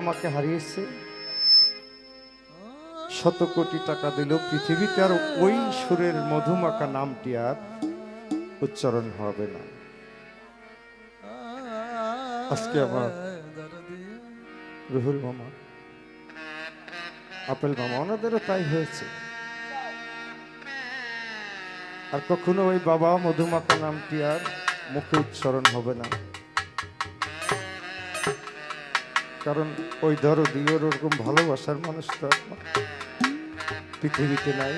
আমাকে হারিয়েছে, শত কোটি টাকা দিল, পৃথিবীতে আর ওই সুরের মধুমাখা নামটি আর উচ্চারণ হবে না। আজকে আমার রুহুল মামা, আপেল মামা, ওনাদেরও তাই হয়েছে। আর কখনো ওই বাবা মধুমাখা নামটি আর মুখে উচ্চারণ হবে না, কারণ ওই দরদি ওরকম ভালোবাসার মানুষ তো পৃথিবীতে নাই।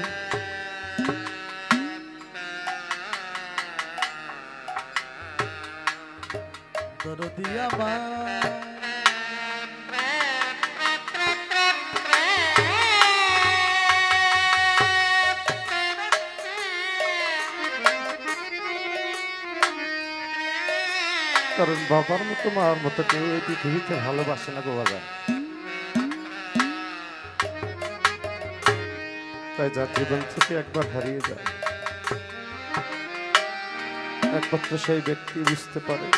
দরদি আমার কারণ বাবার মতো মার মতো কেউ এই পৃথিবীতে ভালোবাসে না গো বাবা। তাই যার জীবন থেকে একবার হারিয়ে যায়, একমাত্র সেই ব্যক্তি বুঝতে পারে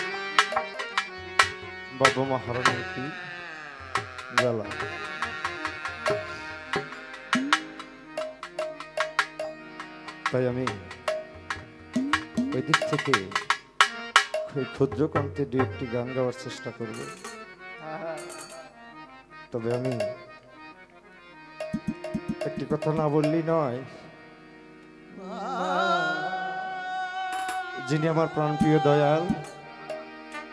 বাবা মা হারানোর কি জ্বালা। তাই আমি ওই দিক থেকে ক্ষুদ্র কণ্ঠে দু একটি গান গাওয়ার চেষ্টা করব। তবে আমি একটি কথা না বললেই নয়, যিনি আমার প্রাণপ্রিয় দয়াল,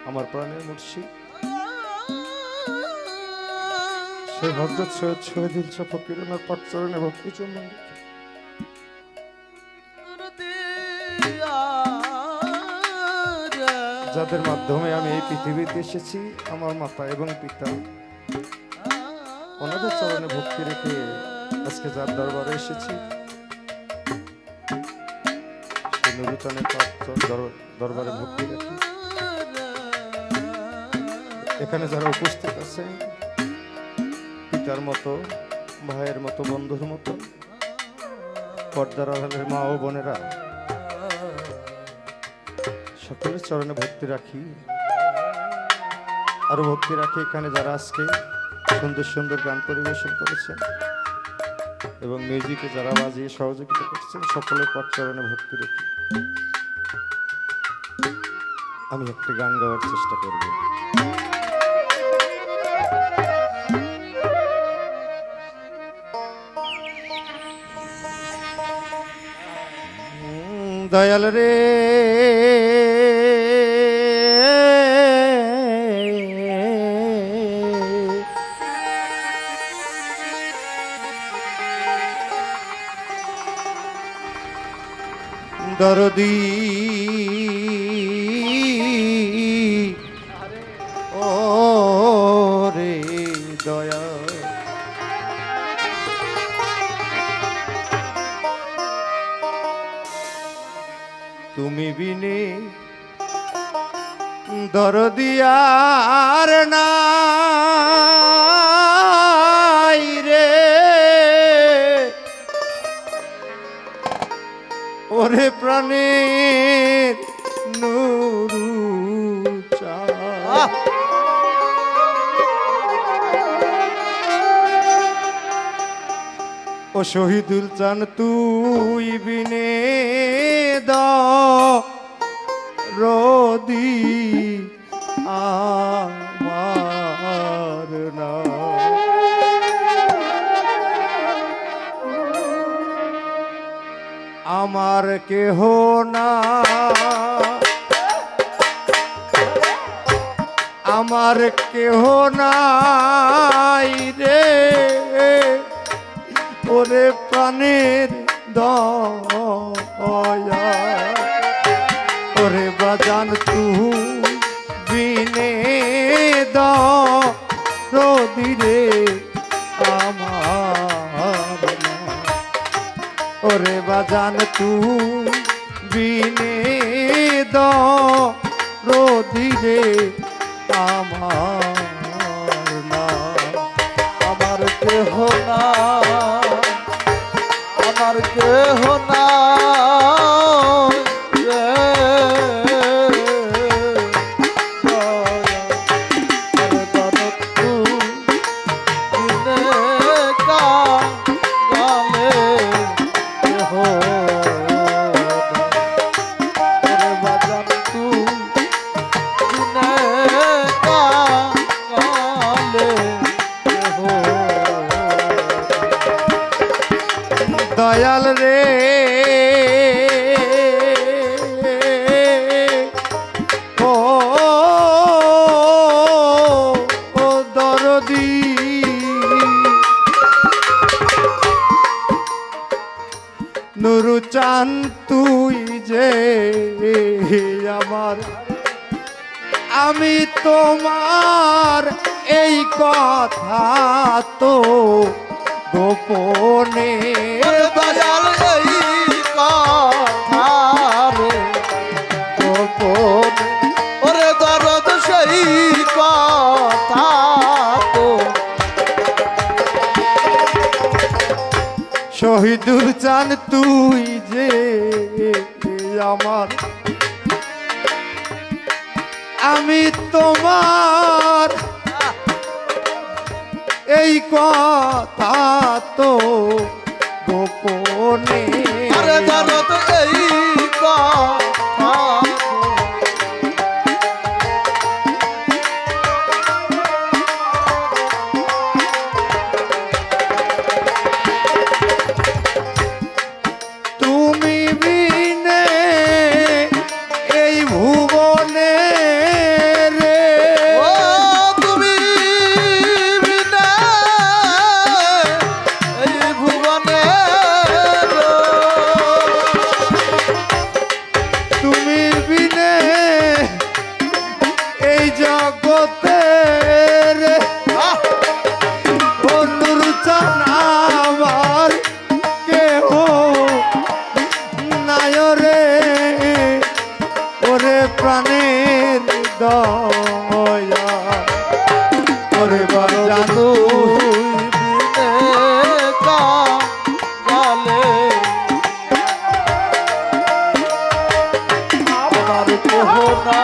আমার প্রাণের মুর্শিদ, সেই হযরত সৈয়দ শহীদুল শাহ ফকির ওনার পাক চরণে ভক্তি চুম্বন যাদের মাধ্যমে আমি এই পৃথিবীতে এসেছি, আমার মাতা এবং পিতা, ওনাদের চরণে ভক্তি রেখে আজকে যার দরবারে এসেছি, সেই নুরুচানের দরবারে ভক্তি রাখি। এখানে যারা উপস্থিত আছে, পিতার মতো, ভাইয়ের মতো, বন্ধুর মতো, পর্দার আড়ালের মা ও বোনেরা, সকলের চরণে ভক্তি রাখি। আরো ভক্তি রাখি এখানে যারা আজকে সুন্দর সুন্দর গান পরিবেশন করেছেন এবং মিউজিকে যারা বাজিয়ে সহযোগিতা করছেন, সকলের পাক চরণে ভক্তি রাখি। আমি একটি গান গাওয়ার চেষ্টা করব। দয়াল রে দরদি ও রে দয়া, তুমি বিনে দরদি আর নাই রে, ওরে প্রাণের নুরুচাঁদ, ও শহীদুল চান তুই বিনে দরদি আমার না। আমার কেহ না, আমার কেহ নাই রে, ওরে প্রাণের দয়া, ওরে বাজান তুই বিনে দরদি রে আমার না, ওরে বাজান তুই বিনে দরদি রে আমার না। আমার কেহ না, আমার কেহ না রে, যদি নুরু চান তুই যে আমার, আমি তোমার এই কথা তো গোপনে ওরে দয়াল এই কথা রে গোপনে, ওরে দরদ সেই কথা তো শহীদুল চান তুই যে আমার, আমি তোমার এই কথা তো গোপনে আরে দরদ এই কথা তুমি বিনে এই ভুবনে রে, ও তুমি বিনা এই ভুবনে তুমি বিনে এই জগতে রে, বন্ধুর চান আমার কেহ নাই রে, ওরে প্রাণের দয়া ওরে বাজান তুই বিনে কালে আমার কেহ না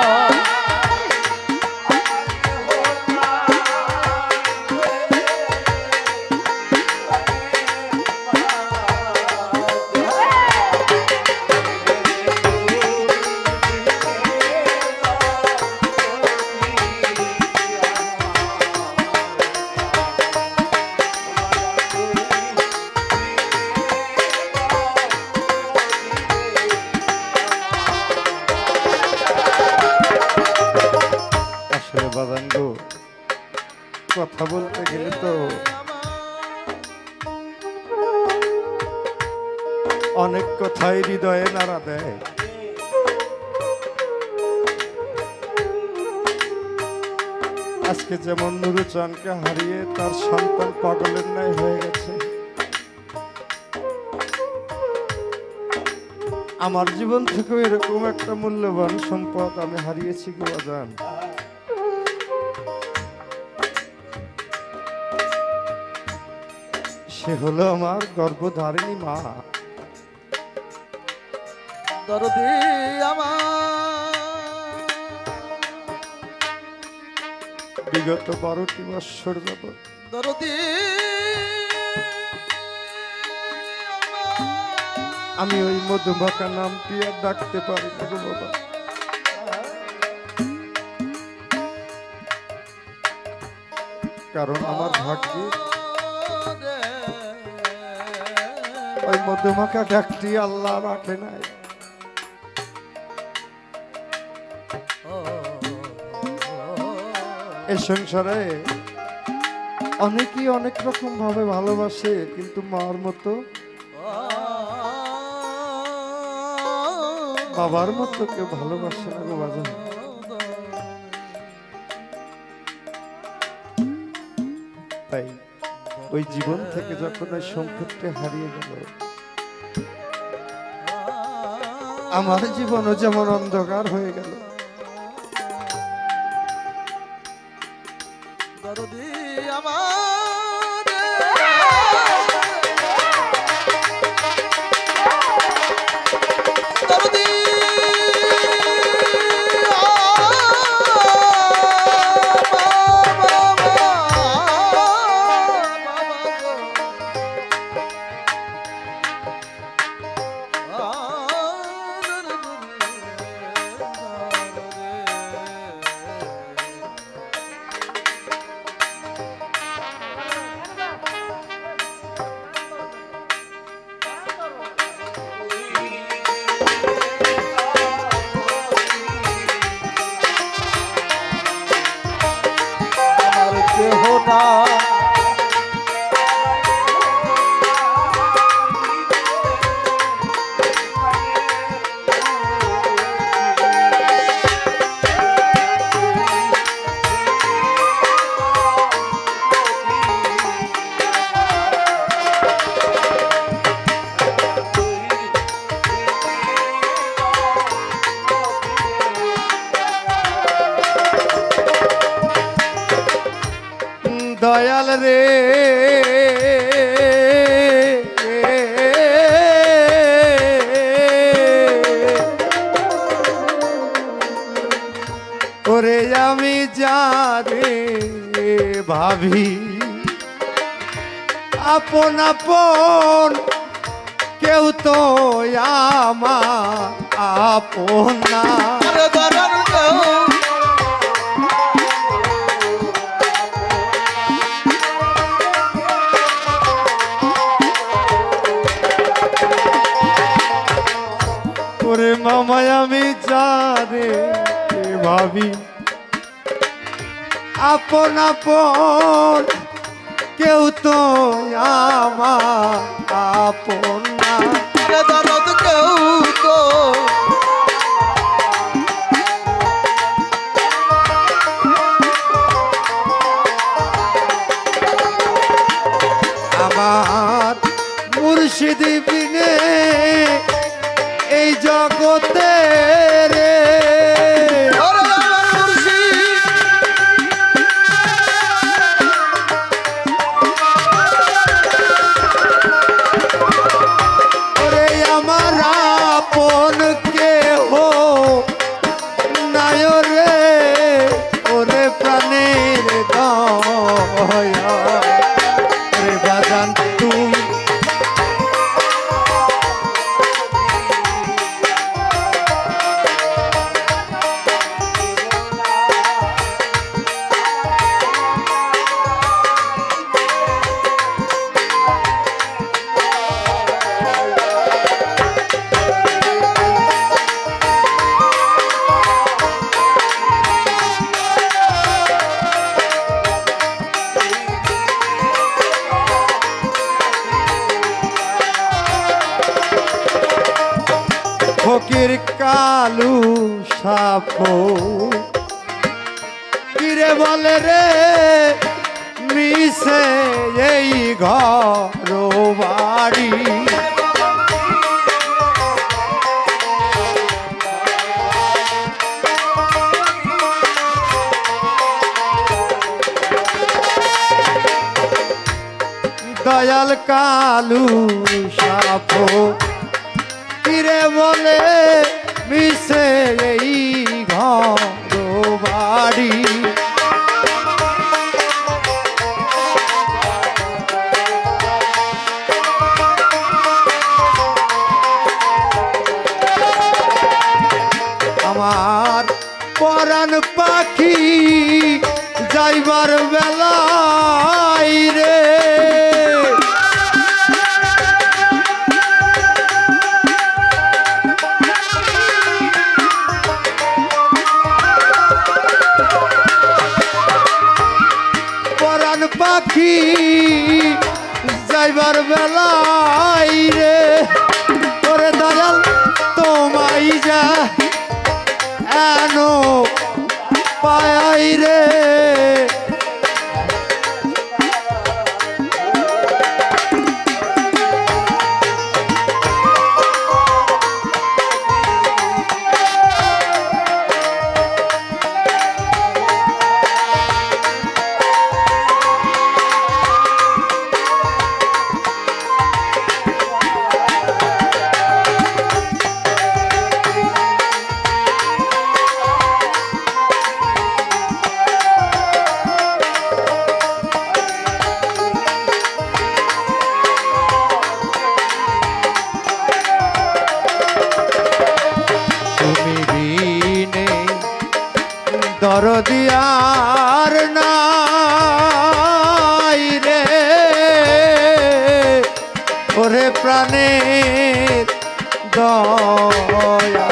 আসলে বাজান গো, কথা বলতে গেলে তো অনেক কথাই হৃদয়ে নাড়া দেয়। আজকে যেমন নুরুচানকে হারিয়ে তার সন্তান পাগলের ন্যায় হয়ে গেছে, আমার জীবন থেকে এরকম একটা মূল্যবান সম্পদ আমি হারিয়েছি গো বাজান। সে হলো আমার গর্ভধারিণী মা। দরদি আমার বিগত 12টি বৎসর যাবৎ দরদি আমি ওই মধুমাখা নামটি আর ডাকতে পারি না গো বাবা। কারণ আমার ভাগ্যে ওই মধুমাখা ডাকটি আল্লাহ রাখে নাই। এই সংসারে অনেকেই অনেক রকম ভাবে ভালোবাসে, কিন্তু মার মতো বাবার মতো কেউ ভালোবাসে না গো বাজান। তাই ওই জীবন থেকে যখন ওই সম্পদটা হারিয়ে গেল, আমার জীবনও যেমন অন্ধকার হয়ে গেল। দরদি আমার দরদি দয়াল রে ওরে আমি যারে ভাবি আপন আপন কেউ তো আমার আপন না আরে দয়াল কেউ ওরে মামায় আমি যারে ভাবি আপন আপন কেউ তো আমার আপন না আরে দরদ কেউ তো আমার মুর্শিদ বিনে এই জগতে রে ওরে আমার মুর্শিদ ওরে আমার আপন কেহ নাই রে ওরে প্রাণের দয়া রে বাজান তুমি ফকির কালু সাফো কিরে বলে রে মিশে এই ঘর বাড়ি দয়াল কালু সাফো কিরে বলে মিশে এই ঘর বাড়ি আমার পরাণ পাখি যাইবার বেলায় রে পরাণ পাখি যাইবার বেলায় রে ওরে দয়াল তোমায় যা এনো পাই রে দরদিয়ার নাই রে ওরে প্রাণের দয়া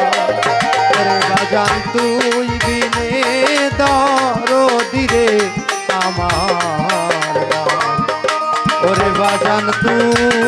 ওরে বাজান তুই বিনে দরদি রে আমার তুই